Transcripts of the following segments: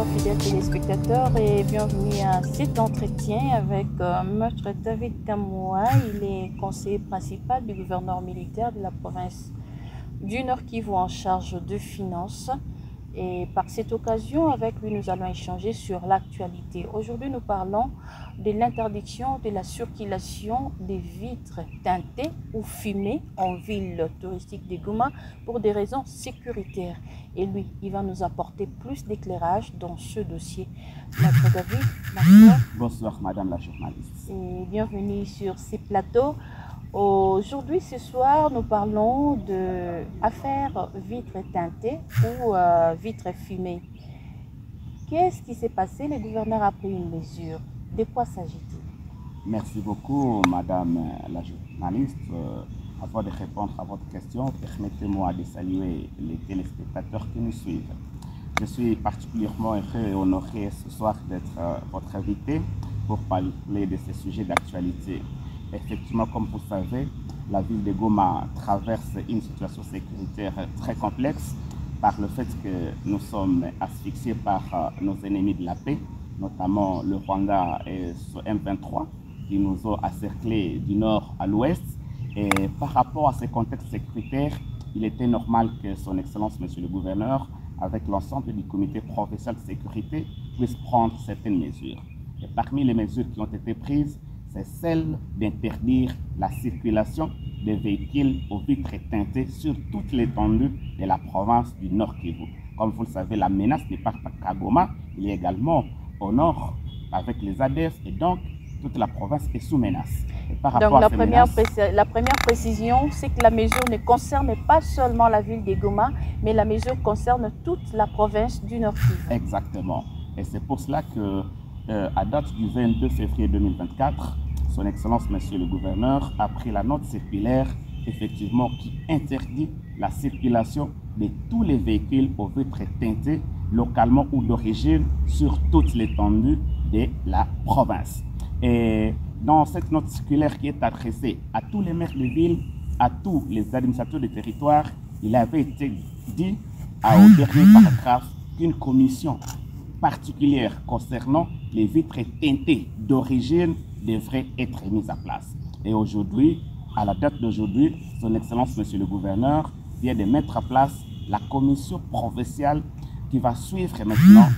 bonsoir fidèles téléspectateurs et bienvenue à cet entretien avec Maître David Kamoua. Il est conseiller principal du gouverneur militaire de la province du Nord Kivu en charge de finances. Et par cette occasion, avec lui, nous allons échanger sur l'actualité. Aujourd'hui, nous parlons de l'interdiction de la circulation des vitres teintées ou fumées en ville touristique de Goma pour des raisons sécuritaires. Et lui, il va nous apporter plus d'éclairage dans ce dossier. Maître David, bonsoir. Bonsoir, madame la journaliste. Et bienvenue sur ces plateaux. Aujourd'hui, ce soir, nous parlons de affaires vitres teintées ou vitres fumées. Qu'est-ce qui s'est passé? Le gouverneur a pris une mesure. De quoi s'agit-il? Merci beaucoup, madame la journaliste. Avant de répondre à votre question, permettez-moi de saluer les téléspectateurs qui nous suivent. Je suis particulièrement heureux et honoré ce soir d'être votre invité pour parler de ces sujets d'actualité. Effectivement, comme vous savez, la ville de Goma traverse une situation sécuritaire très complexe par le fait que nous sommes asphyxiés par nos ennemis de la paix, notamment le Rwanda et ce M23 qui nous ont encerclés du nord à l'ouest. Et par rapport à ce contexte sécuritaire, il était normal que son Excellence, Monsieur le Gouverneur, avec l'ensemble du comité provincial de sécurité, puisse prendre certaines mesures. Et parmi les mesures qui ont été prises, c'est celle d'interdire la circulation des véhicules aux vitres teintées sur toute l'étendue de la province du Nord Kivu. Comme vous le savez, la menace n'est pas qu'à Goma, il y a également au nord avec les ADF et donc toute la province est sous menace. Donc la première précision, c'est que la mesure ne concerne pas seulement la ville de Goma, mais la mesure concerne toute la province du Nord Kivu. Exactement. Et c'est pour cela que à date du 22 février 2024, son Excellence, Monsieur le Gouverneur, a pris la note circulaire, effectivement, qui interdit la circulation de tous les véhicules aux vitres teintées, localement ou d'origine, sur toute l'étendue de la province. Et dans cette note circulaire qui est adressée à tous les maires de ville, à tous les administrateurs de territoire, il avait été dit au dernier paragraphe qu'une commission particulière concernant les vitres teintées d'origine devrait être mise en place. Et aujourd'hui, à la date d'aujourd'hui, son Excellence, Monsieur le Gouverneur, vient de mettre en place la commission provinciale qui va suivre maintenant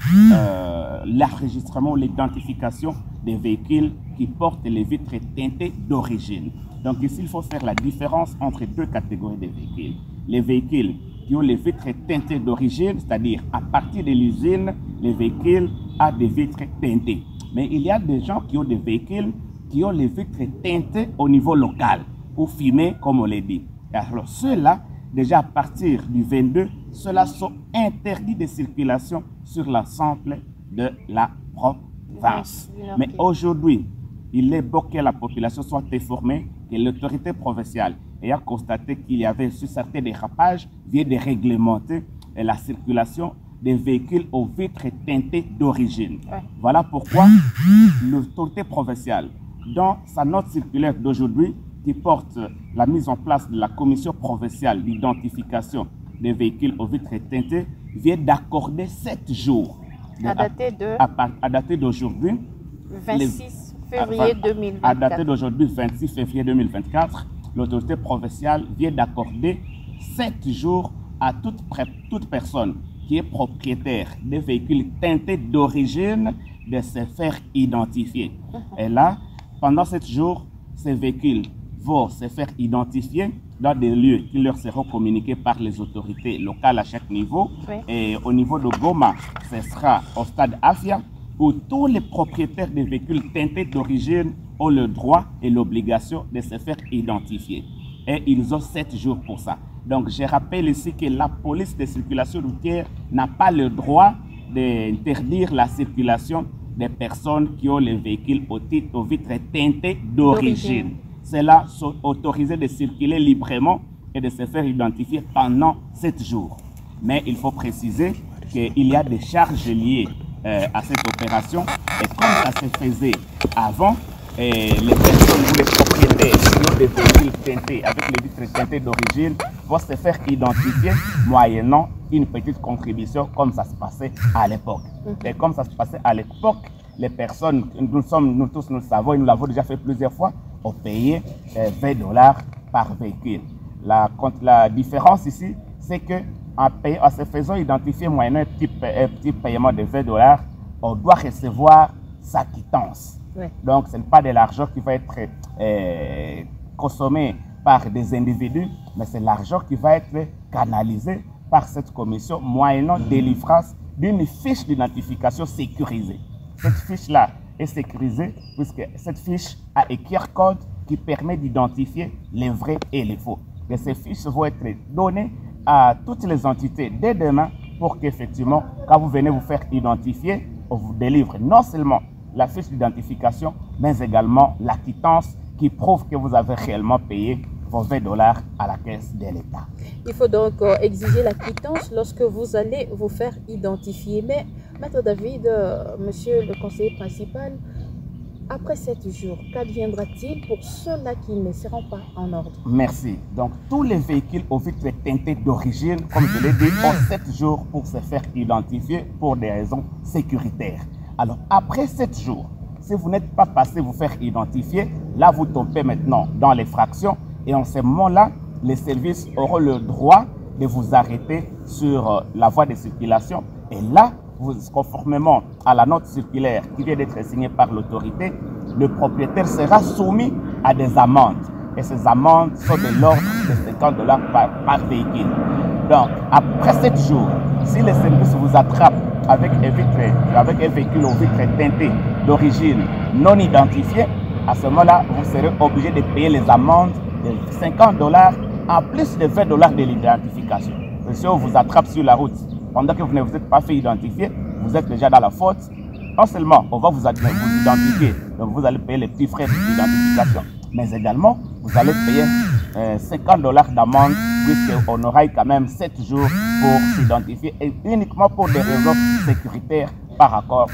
l'enregistrement, l'identification des véhicules qui portent les vitres teintées d'origine. Donc ici, il faut faire la différence entre deux catégories de véhicules. Les véhicules qui ont les vitres teintées d'origine, c'est-à-dire à partir de l'usine, les véhicules ont des vitres teintées. Mais il y a des gens qui ont des véhicules qui ont les vitres teintées au niveau local, ou fumées, comme on l'a dit. Et alors ceux-là, déjà à partir du 22, ceux-là sont interdits de circulation sur l'ensemble de la province. Mais aujourd'hui, il est beau que la population soit informée que l'autorité provinciale ayant constaté qu'il y avait sur certains dérapages, vient de réglementer la circulation des véhicules aux vitres teintées d'origine. Voilà pourquoi l'autorité provinciale, dans sa note circulaire d'aujourd'hui, qui porte la mise en place de la commission provinciale d'identification des véhicules aux vitres teintées, vient d'accorder 7 jours. À dater d'aujourd'hui, 26 février 2024. À dater d'aujourd'hui, 26 février 2024, l'autorité provinciale vient d'accorder 7 jours à toute personne qui est propriétaire des véhicules teintés d'origine de se faire identifier. Et là, pendant 7 jours, ces véhicules vont se faire identifier dans des lieux qui leur seront communiqués par les autorités locales à chaque niveau. Oui. Et au niveau de Goma, ce sera au stade Afia, où tous les propriétaires des véhicules teintés d'origine ont le droit et l'obligation de se faire identifier. Et ils ont 7 jours pour ça. Donc je rappelle ici que la police de circulation routière n'a pas le droit d'interdire la circulation des personnes qui ont les véhicules aux vitres teintées d'origine. Ceux-là sont autorisés de circuler librement et de se faire identifier pendant 7 jours. Mais il faut préciser qu'il y a des charges liées à cette opération. Et comme ça se faisait avant, les personnes ou les propriétaires qui ont des véhicules teintés avec les vitres teintées d'origine vont se faire identifier moyennant une petite contribution comme ça se passait à l'époque. Et comme ça se passait à l'époque, les personnes, nous tous nous le savons et nous l'avons déjà fait plusieurs fois, ont payé 20 $ par véhicule. La différence ici, c'est qu'en se faisant identifier moyennant un petit paiement de 20 $, on doit recevoir sa quittance. Ouais. Donc, ce n'est pas de l'argent qui va être consommé par des individus, mais c'est l'argent qui va être canalisé par cette commission moyennant délivrance d'une fiche d'identification sécurisée. Cette fiche-là est sécurisée puisque cette fiche a un QR-code qui permet d'identifier les vrais et les faux. Et ces fiches vont être données à toutes les entités dès demain pour qu'effectivement, quand vous venez vous faire identifier, on vous délivre non seulement la fiche d'identification, mais également la quittance qui prouve que vous avez réellement payé vos 20 $ à la caisse de l'État. Il faut donc exiger la quittance lorsque vous allez vous faire identifier. Mais, Maître David, monsieur le conseiller principal, après 7 jours, qu'adviendra-t-il pour ceux-là qui ne seront pas en ordre? Merci. Donc, tous les véhicules aux vitres teintées d'origine, comme je l'ai dit, ont 7 jours pour se faire identifier pour des raisons sécuritaires. Alors, après 7 jours, si vous n'êtes pas passé vous faire identifier, là, vous tombez maintenant dans les fractions et en ce moment-là, les services auront le droit de vous arrêter sur la voie de circulation. Et là, conformément à la note circulaire qui vient d'être signée par l'autorité, le propriétaire sera soumis à des amendes. Et ces amendes sont de l'ordre de 50 $ par véhicule. Donc, après 7 jours, si les services vous attrapent avec un véhicule aux vitres teintées d'origine non identifiée, à ce moment-là, vous serez obligé de payer les amendes de 50 $ en plus de 20 $ de l'identification. Si on vous attrape sur la route, pendant que vous ne vous êtes pas fait identifier, vous êtes déjà dans la faute. Non seulement on va vous identifier, donc vous allez payer les petits frais d'identification, mais également vous allez payer 50 $ d'amende puisqu'on aura quand même 7 jours pour s'identifier et uniquement pour des raisons sécuritaires par rapport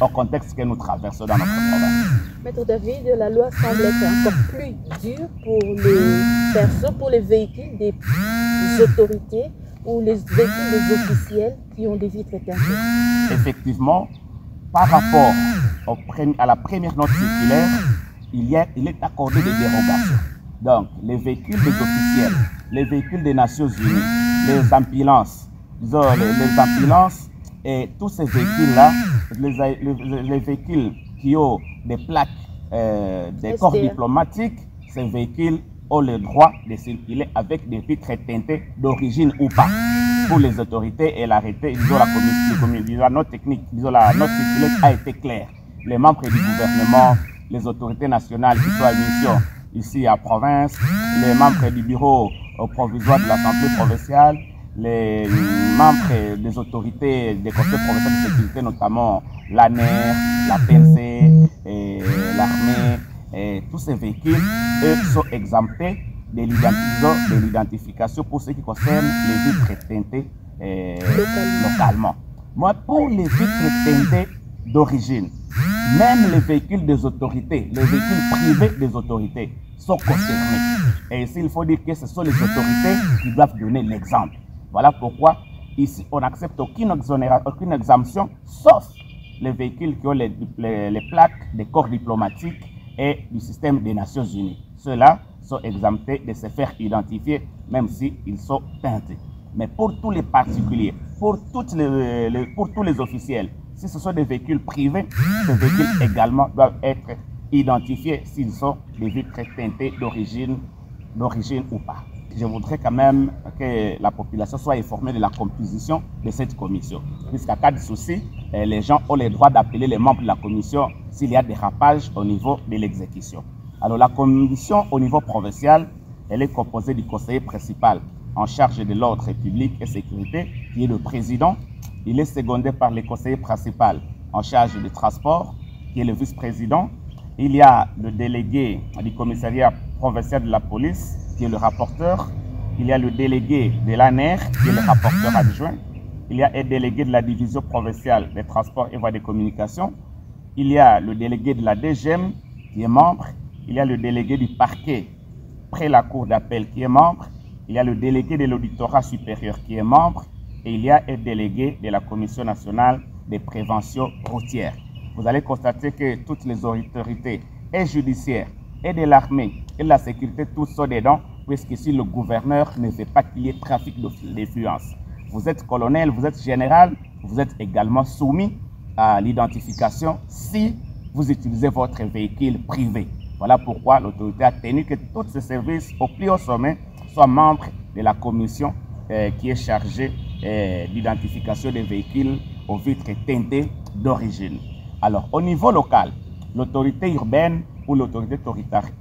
au contexte que nous traversons dans notre province. Maître David, la loi semble être encore plus dure pour les personnes, pour les véhicules des autorités ou les véhicules des officiels qui ont des vitres teintées. Effectivement, par rapport à la première note circulaire, il est accordé des dérogations. Donc, les véhicules des officiels, les véhicules des Nations Unies, les ambulances, disons, les ambulances et tous ces véhicules-là, les véhicules qui ont des plaques des corps diplomatiques, ces véhicules ont le droit de circuler avec des vitres teintées d'origine ou pas. Pour les autorités et l'arrêté, la note technique, la note circulaire a été claire. Les membres du gouvernement, les autorités nationales qui sont à mission ici à province, les membres du bureau provisoire de l'Assemblée provinciale, les membres des autorités des conseils provinciaux de sécurité, notamment l'ANER, la PNC, l'armée, et tous ces véhicules, eux, sont exemptés de l'identification pour ce qui concerne les vitres teintées localement. Moi, pour les vitres teintées d'origine, même les véhicules des autorités, les véhicules privés des autorités sont concernés. Et ici, il faut dire que ce sont les autorités qui doivent donner l'exemple. Voilà pourquoi ici, on n'accepte aucune exemption, sauf les véhicules qui ont les plaques des corps diplomatiques et du système des Nations Unies. Ceux-là sont exemptés de se faire identifier, même s'ils sont teintés. Mais pour tous les particuliers, pour tous les officiels, si ce sont des véhicules privés, ces véhicules également doivent être identifiés s'ils sont des vitres teintées d'origine ou pas. Je voudrais quand même que la population soit informée de la composition de cette commission. Puisqu'à cas de souci, les gens ont le droit d'appeler les membres de la commission s'il y a des rapages au niveau de l'exécution. Alors la commission au niveau provincial, elle est composée du conseiller principal en charge de l'ordre public et sécurité, qui est le président. Il est secondé par le conseiller principal en charge du transport, qui est le vice-président. Il y a le délégué du commissariat provincial de la police, qui est le rapporteur. Il y a le délégué de l'ANER, qui est le rapporteur adjoint. Il y a un délégué de la division provinciale des transports et voies de communication. Il y a le délégué de la DGM, qui est membre. Il y a le délégué du parquet près la cour d'appel, qui est membre. Il y a le délégué de l'auditorat supérieur, qui est membre. et il y a un délégué de la Commission nationale de prévention routière. Vous allez constater que toutes les autorités et judiciaires et de l'armée et de la sécurité, tous sont dedans, puisqu'ici le gouverneur ne veut pas qu'il y ait trafic d'influence. Vous êtes colonel, vous êtes général, vous êtes également soumis à l'identification si vous utilisez votre véhicule privé. Voilà pourquoi l'autorité a tenu que tous ces services au plus haut sommet soient membres de la commission qui est chargée d'identification des véhicules aux vitres teintées d'origine. Alors, au niveau local, l'autorité urbaine ou l'autorité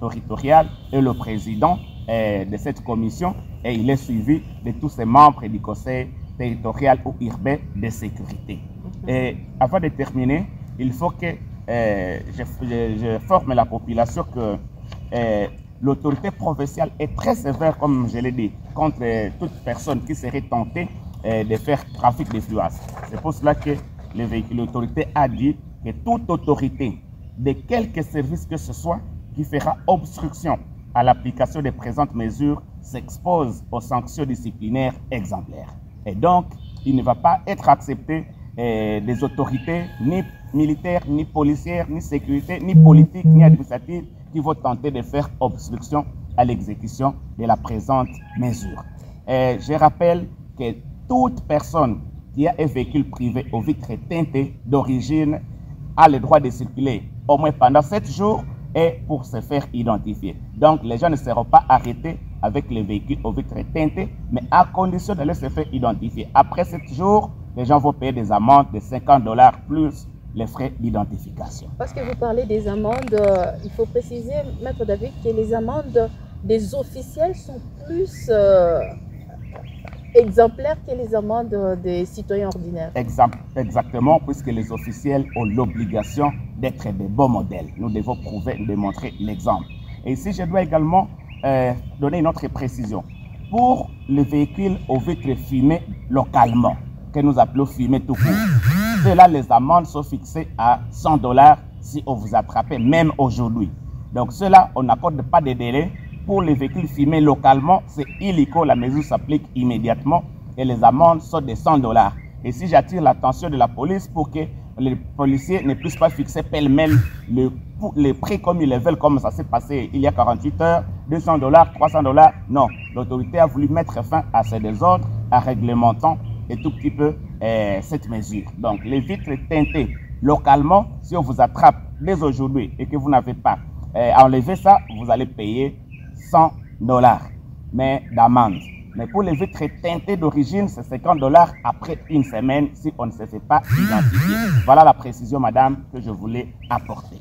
territoriale est le président de cette commission et il est suivi de tous ces membres du conseil territorial ou urbain de sécurité. Et avant de terminer, il faut que je forme la population que l'autorité provinciale est très sévère, comme je l'ai dit, contre toute personne qui serait tentée de faire trafic d'influence. C'est pour cela que l'autorité a dit que toute autorité de quelque service que ce soit qui fera obstruction à l'application des présentes mesures s'expose aux sanctions disciplinaires exemplaires. Et donc, il ne va pas être accepté des autorités ni militaires, ni policières, ni sécurité, ni politiques, ni administratives qui vont tenter de faire obstruction à l'exécution de la présente mesure. Je rappelle que toute personne qui a un véhicule privé aux vitres teintées d'origine a le droit de circuler au moins pendant 7 jours et pour se faire identifier. Donc, les gens ne seront pas arrêtés avec les véhicules aux vitres teintées, mais à condition de se faire identifier. Après 7 jours, les gens vont payer des amendes de $50 plus les frais d'identification. Parce que vous parlez des amendes, il faut préciser, Maître David, que les amendes des officiels sont plus exemplaires que les amendes des citoyens ordinaires. Exactement, puisque les officiels ont l'obligation d'être des bons modèles. Nous devons prouver, démontrer l'exemple. Et ici, je dois également donner une autre précision. Pour les véhicules aux vitres fumées localement, que nous appelons fumées tout court, ceux-là, les amendes sont fixées à $100 si on vous attrape, même aujourd'hui. Donc ceux-là, on n'accorde pas de délai. Pour les véhicules fumés localement, c'est illico, la mesure s'applique immédiatement et les amendes sont de $100. Et si j'attire l'attention de la police pour que les policiers ne puissent pas fixer pêle-mêle les prix comme ils le veulent, comme ça s'est passé il y a 48 heures, $200, $300, non. L'autorité a voulu mettre fin à ces désordres en réglementant un tout petit peu cette mesure. Donc, les vitres teintées localement, si on vous attrape dès aujourd'hui et que vous n'avez pas enlevé ça, vous allez payer $100 d'amende. Mais pour les vitres teintées d'origine, c'est $50 après une semaine si on ne se fait pas identifier. Voilà la précision, madame, que je voulais apporter.